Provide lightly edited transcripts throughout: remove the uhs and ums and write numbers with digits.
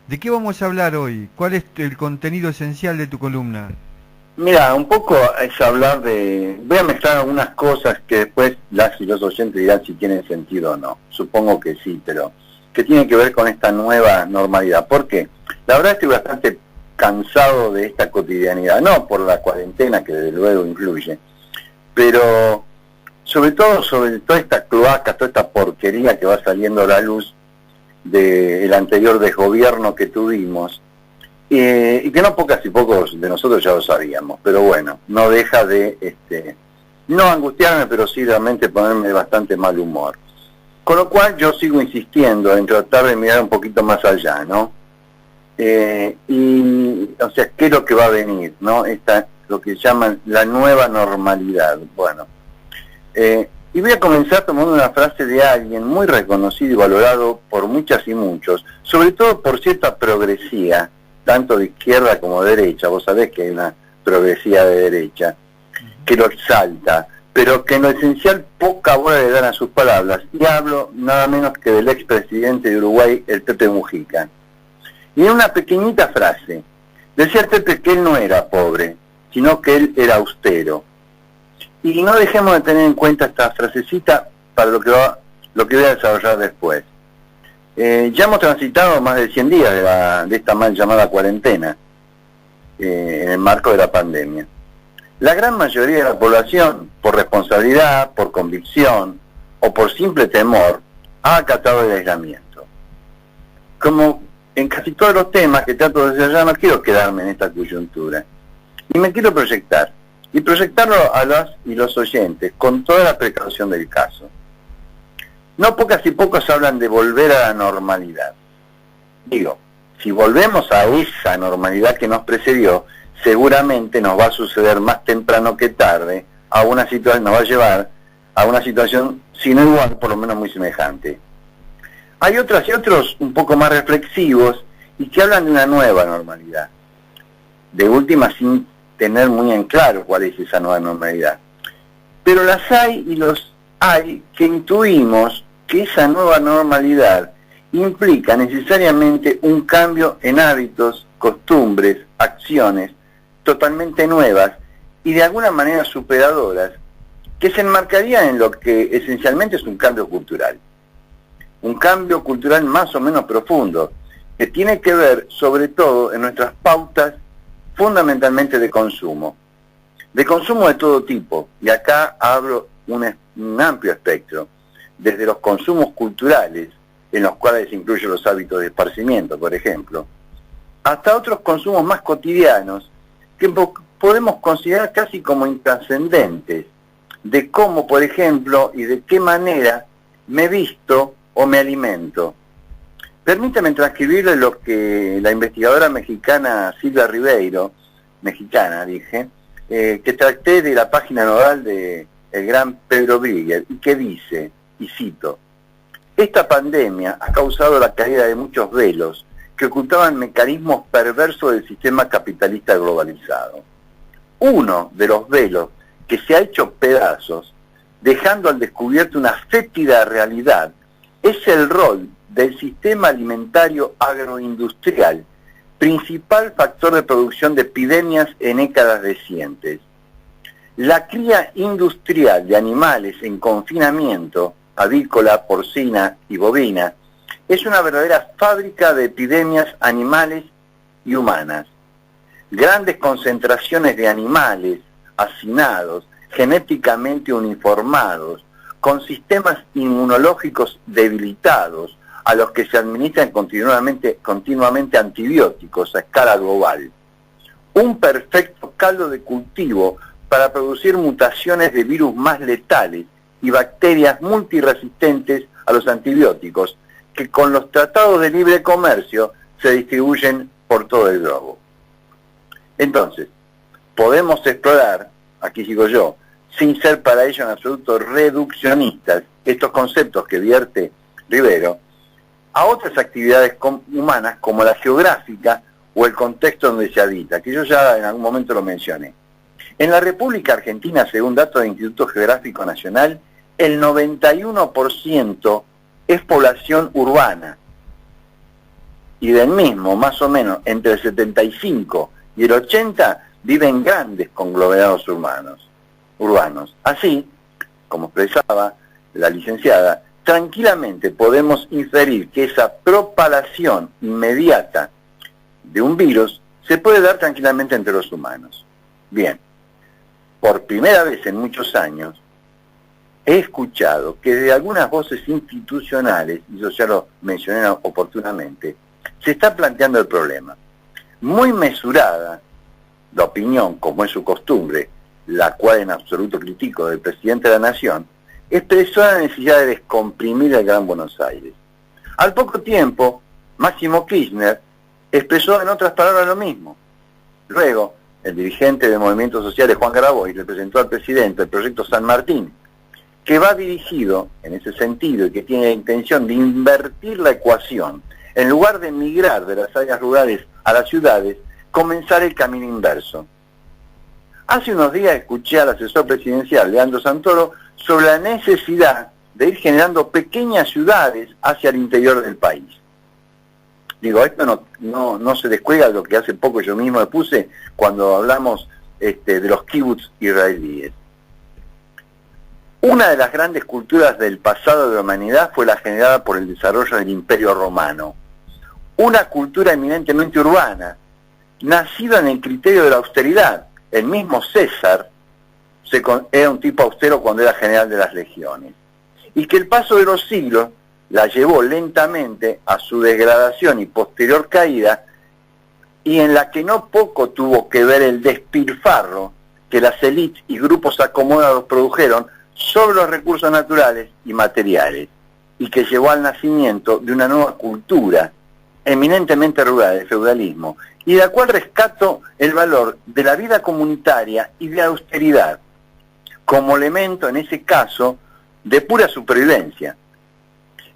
¿De qué vamos a hablar hoy? ¿Cuál es el contenido esencial de tu columna? Mira, un poco es hablar de... Voy a mezclar algunas cosas que después las y los oyentes dirán si tienen sentido o no. Supongo que sí, pero que tiene que ver con esta nueva normalidad. ¿Por qué? La verdad estoy bastante cansado de esta cotidianidad, no por la cuarentena, que desde luego influye, pero sobre todo sobre toda esta cloaca, toda esta porquería que va saliendo a la luz del anterior desgobierno que tuvimos. Y que no pocas y pocos de nosotros ya lo sabíamos, pero bueno, no deja de, no angustiarme, pero sí realmente ponerme de bastante mal humor. Con lo cual yo sigo insistiendo en tratar de mirar un poquito más allá, ¿no? O sea, ¿qué es lo que va a venir, no? Lo que llaman la nueva normalidad. Bueno, y voy a comenzar tomando una frase de alguien muy reconocido y valorado por muchas y muchos, sobre todo por cierta progresía, tanto de izquierda como de derecha. Vos sabés que hay una progresía de derecha que lo exalta, pero que en lo esencial poca bola le dan a sus palabras. Y hablo nada menos que del expresidente de Uruguay, el Pepe Mujica. Y en una pequeñita frase, decía el Pepe que él no era pobre, sino que él era austero. Y no dejemos de tener en cuenta esta frasecita para lo que voy a desarrollar después. Ya hemos transitado más de 100 días de esta mal llamada cuarentena, en el marco de la pandemia. La gran mayoría de la población, por responsabilidad, por convicción o por simple temor, ha acatado el aislamiento. Como en casi todos los temas que trato de desarrollar, no quiero quedarme en esta coyuntura. Y me quiero proyectar. Y proyectarlo a las y los oyentes, con toda la precaución del caso. No pocas y pocos hablan de volver a la normalidad. Digo, si volvemos a esa normalidad que nos precedió, seguramente nos va a suceder más temprano que tarde, nos va a llevar a una situación, si no igual, por lo menos muy semejante. Hay otras y otros un poco más reflexivos y que hablan de una nueva normalidad. De última, sin tener muy en claro cuál es esa nueva normalidad. Pero las hay y los hay que intuimos que esa nueva normalidad implica necesariamente un cambio en hábitos, costumbres, acciones totalmente nuevas y de alguna manera superadoras, que se enmarcarían en lo que esencialmente es un cambio cultural. Un cambio cultural más o menos profundo, que tiene que ver sobre todo en nuestras pautas fundamentalmente de consumo de todo tipo, y acá hablo un amplio espectro, desde los consumos culturales, en los cuales se incluyen los hábitos de esparcimiento, por ejemplo, hasta otros consumos más cotidianos, que podemos considerar casi como intrascendentes, de cómo, por ejemplo, y de qué manera me visto o me alimento. Permítame transcribirle lo que la investigadora mexicana Silvia Ribeiro, que traté de la página nodal de el gran Pedro Brigger, y que dice, y cito: esta pandemia ha causado la caída de muchos velos que ocultaban mecanismos perversos del sistema capitalista globalizado. Uno de los velos que se ha hecho pedazos, dejando al descubierto una fétida realidad, es el rol del sistema alimentario agroindustrial, principal factor de producción de epidemias en décadas recientes. La cría industrial de animales en confinamiento, avícola, porcina y bovina, es una verdadera fábrica de epidemias animales y humanas. Grandes concentraciones de animales hacinados, genéticamente uniformados, con sistemas inmunológicos debilitados, a los que se administran continuamente antibióticos a escala global. Un perfecto caldo de cultivo para producir mutaciones de virus más letales y bacterias multiresistentes a los antibióticos, que con los tratados de libre comercio se distribuyen por todo el globo. Entonces, podemos explorar, aquí sigo yo, sin ser para ello en absoluto reduccionistas, estos conceptos que vierte Rivero, a otras actividades humanas como la geográfica o el contexto donde se habita, que yo ya en algún momento lo mencioné. En la República Argentina, según datos del Instituto Geográfico Nacional, el 91% es población urbana. y del mismo, más o menos, entre el 75 y el 80, viven grandes conglomerados urbanos. Así, como expresaba la licenciada, tranquilamente podemos inferir que esa propagación inmediata de un virus se puede dar tranquilamente entre los humanos. Bien, por primera vez en muchos años, he escuchado que de algunas voces institucionales, y yo ya lo mencioné oportunamente, se está planteando el problema. Muy mesurada la opinión, como es su costumbre, la cual en absoluto critico del presidente de la Nación, expresó la necesidad de descomprimir el Gran Buenos Aires. Al poco tiempo, Máximo Kirchner expresó en otras palabras lo mismo. Luego, el dirigente de Movimientos Sociales, Juan Grabois, le presentó al presidente el proyecto San Martín, que va dirigido en ese sentido y que tiene la intención de invertir la ecuación. En lugar de migrar de las áreas rurales a las ciudades, comenzar el camino inverso. Hace unos días escuché al asesor presidencial, Leandro Santoro, sobre la necesidad de ir generando pequeñas ciudades hacia el interior del país. Digo, esto no se descuelga de lo que hace poco yo mismo me puse cuando hablamos de los kibbutz israelíes. Una de las grandes culturas del pasado de la humanidad fue la generada por el desarrollo del Imperio Romano. Una cultura eminentemente urbana, nacida en el criterio de la austeridad. El mismo César era un tipo austero cuando era general de las legiones. Y que el paso de los siglos la llevó lentamente a su degradación y posterior caída, y en la que no poco tuvo que ver el despilfarro que las élites y grupos acomodados produjeron sobre los recursos naturales y materiales, y que llevó al nacimiento de una nueva cultura eminentemente rural, el feudalismo, y de la cual rescato el valor de la vida comunitaria y de la austeridad, como elemento, en ese caso, de pura supervivencia.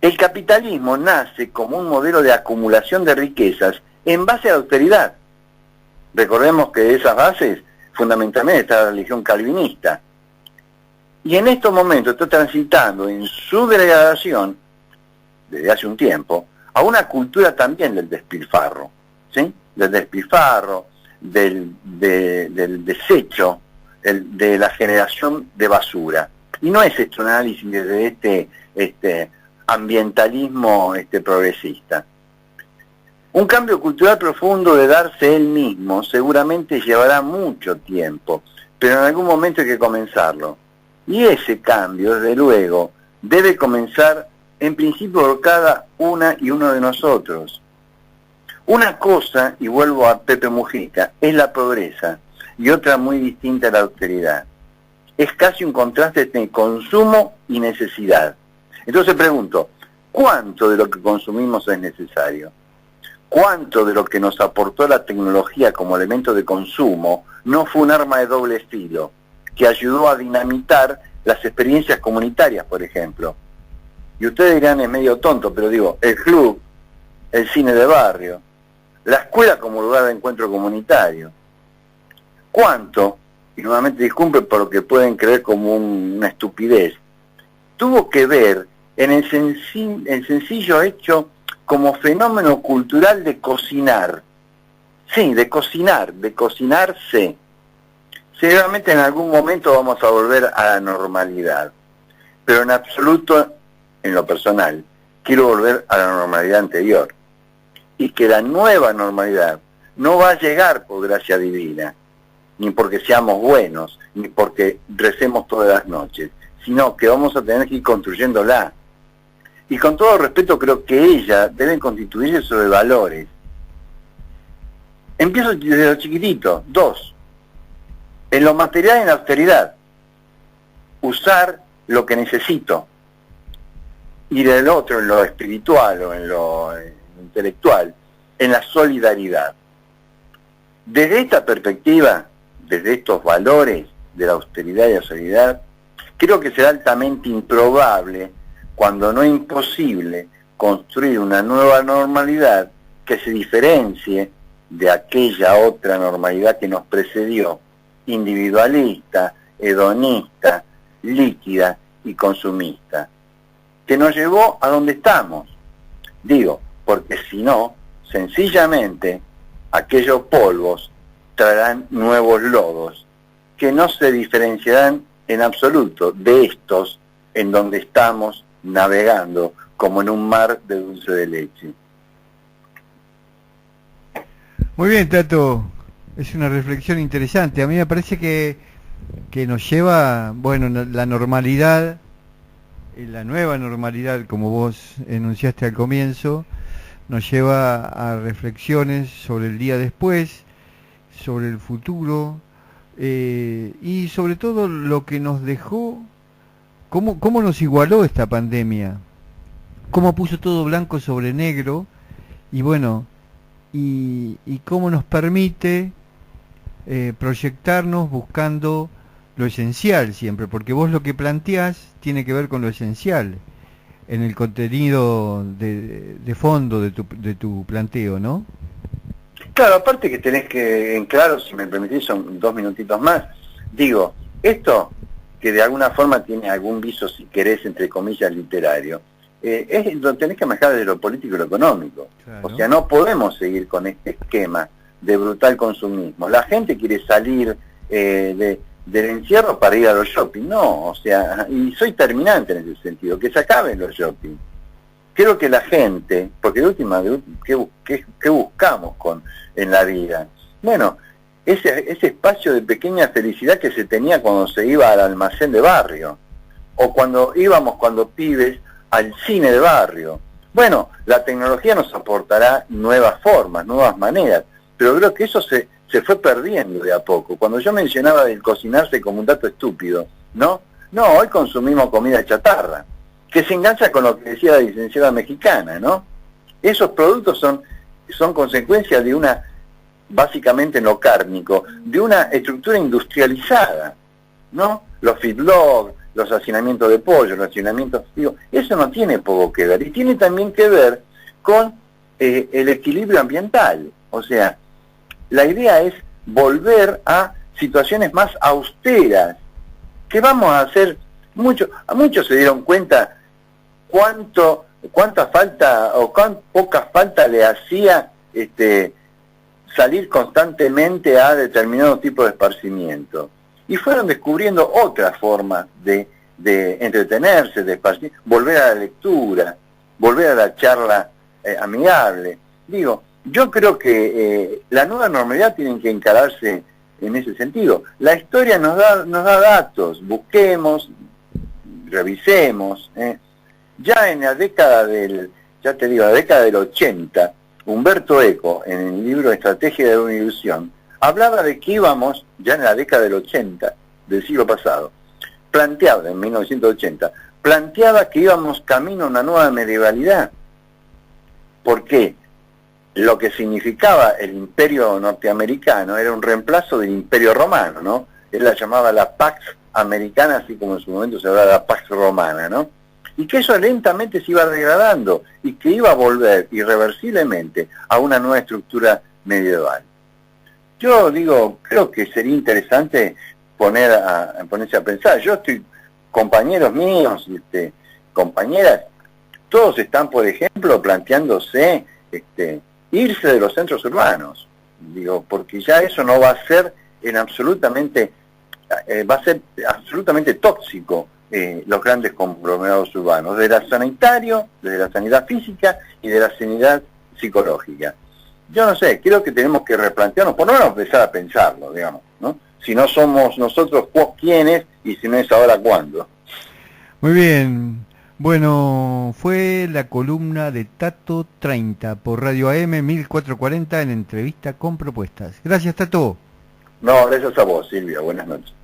El capitalismo nace como un modelo de acumulación de riquezas en base a la austeridad. Recordemos que de esas bases, fundamentalmente, está la religión calvinista. Y en estos momentos está transitando en su degradación, desde hace un tiempo, a una cultura también del despilfarro, ¿sí? Del despilfarro, del desecho, de la generación de basura. Y no es esto un análisis desde este ambientalismo progresista. Un cambio cultural profundo de darse él mismo seguramente llevará mucho tiempo, pero en algún momento hay que comenzarlo. Y ese cambio, desde luego, debe comenzar en principio por cada una y uno de nosotros. Una cosa, y vuelvo a Pepe Mujica, es la pobreza, y otra muy distinta la austeridad. Es casi un contraste entre consumo y necesidad. Entonces pregunto, ¿cuánto de lo que consumimos es necesario? ¿Cuánto de lo que nos aportó la tecnología como elemento de consumo no fue un arma de doble filo, que ayudó a dinamitar las experiencias comunitarias, por ejemplo? Y ustedes dirán, es medio tonto, pero digo, el club, el cine de barrio, la escuela como lugar de encuentro comunitario. ¿Cuánto, y nuevamente disculpen por lo que pueden creer como una estupidez, tuvo que ver en el sencillo hecho como fenómeno cultural de cocinar? Sí, de cocinarse. Seguramente en algún momento vamos a volver a la normalidad, pero en absoluto, en lo personal, quiero volver a la normalidad anterior. Y que la nueva normalidad no va a llegar por gracia divina, ni porque seamos buenos, ni porque recemos todas las noches, sino que vamos a tener que ir construyéndola. Y con todo respeto, creo que ella debe constituirse sobre valores. Empiezo desde lo chiquitito. 2. En lo material y en la austeridad. Usar lo que necesito. Y del otro, en lo espiritual o en lo intelectual, en la solidaridad. Desde esta perspectiva, desde estos valores de la austeridad y la solidaridad, creo que será altamente improbable, cuando no imposible, construir una nueva normalidad que se diferencie de aquella otra normalidad que nos precedió, individualista, hedonista, líquida y consumista, que nos llevó a donde estamos. Digo, porque si no, sencillamente aquellos polvos traerán nuevos lodos que no se diferenciarán en absoluto de estos en donde estamos navegando como en un mar de dulce de leche. Muy bien, Tato, es una reflexión interesante. A mí me parece que nos lleva, bueno, la normalidad, la nueva normalidad, como vos enunciaste al comienzo, nos lleva a reflexiones sobre el día después, sobre el futuro, y sobre todo lo que nos dejó, cómo nos igualó esta pandemia, cómo puso todo blanco sobre negro, y bueno, y cómo nos permite proyectarnos buscando lo esencial siempre, porque vos lo que planteás tiene que ver con lo esencial en el contenido de fondo de tu planteo, ¿no? Claro, aparte que tenés que, en claro, si me permitís, son 2 minutitos más, digo, esto que de alguna forma tiene algún viso, si querés, entre comillas, literario, lo tenés que manejar desde lo político y lo económico. Claro. O sea, no podemos seguir con este esquema de brutal consumismo. La gente quiere salir del encierro para ir a los shopping, no, o sea, y soy terminante en ese sentido, que se acaben los shopping. Creo que la gente, porque de última, ¿qué buscamos en la vida? Bueno, ese espacio de pequeña felicidad que se tenía cuando se iba al almacén de barrio, o cuando íbamos cuando pibes al cine de barrio. Bueno, la tecnología nos aportará nuevas formas, nuevas maneras, pero creo que eso se fue perdiendo de a poco. Cuando yo mencionaba del cocinarse como un dato estúpido, ¿no? No, hoy consumimos comida chatarra, que se engancha con lo que decía la licenciada mexicana, ¿no? Esos productos son consecuencia de una, básicamente en lo cárnico, de una estructura industrializada, ¿no? Los feedlots, los hacinamientos de pollo, los hacinamientos, digo, eso no tiene poco que ver, y tiene también que ver con el equilibrio ambiental. O sea, la idea es volver a situaciones más austeras, que vamos a hacer muchos se dieron cuenta cuánta falta o cuán poca falta le hacía salir constantemente a determinados tipos de esparcimiento. Y fueron descubriendo otras formas de entretenerse, de esparcir, volver a la lectura, volver a la charla amigable. Digo, yo creo que la nueva normalidad tiene que encararse en ese sentido. La historia nos da datos, busquemos, revisemos. Ya en la década la década del 80, Humberto Eco, en el libro Estrategia de una ilusión, hablaba de que íbamos, ya en la década del 80, del siglo pasado, en 1980, planteaba que íbamos camino a una nueva medievalidad. ¿Por qué? Lo que significaba el imperio norteamericano era un reemplazo del imperio romano, ¿no? Él la llamaba la Pax Americana, así como en su momento se hablaba de la Pax Romana, ¿no? Y que eso lentamente se iba degradando y que iba a volver irreversiblemente a una nueva estructura medieval. Yo digo, creo que sería interesante ponerse a pensar. Yo estoy, compañeros míos, compañeras, todos están, por ejemplo, planteándose irse de los centros urbanos. Digo, porque ya eso no va a ser va a ser absolutamente tóxico los grandes conglomerados urbanos, desde la sanitario, desde la sanidad física y de la sanidad psicológica. Yo no sé, creo que tenemos que replantearnos, por lo menos empezar a pensarlo, digamos, ¿no? Si no somos nosotros, ¿quiénes? Y si no es ahora, ¿cuándo? Muy bien. Bueno, fue la columna de Tato 30 por Radio AM 1440 en Entrevista con Propuestas. Gracias, Tato. No, gracias a vos, Silvia. Buenas noches.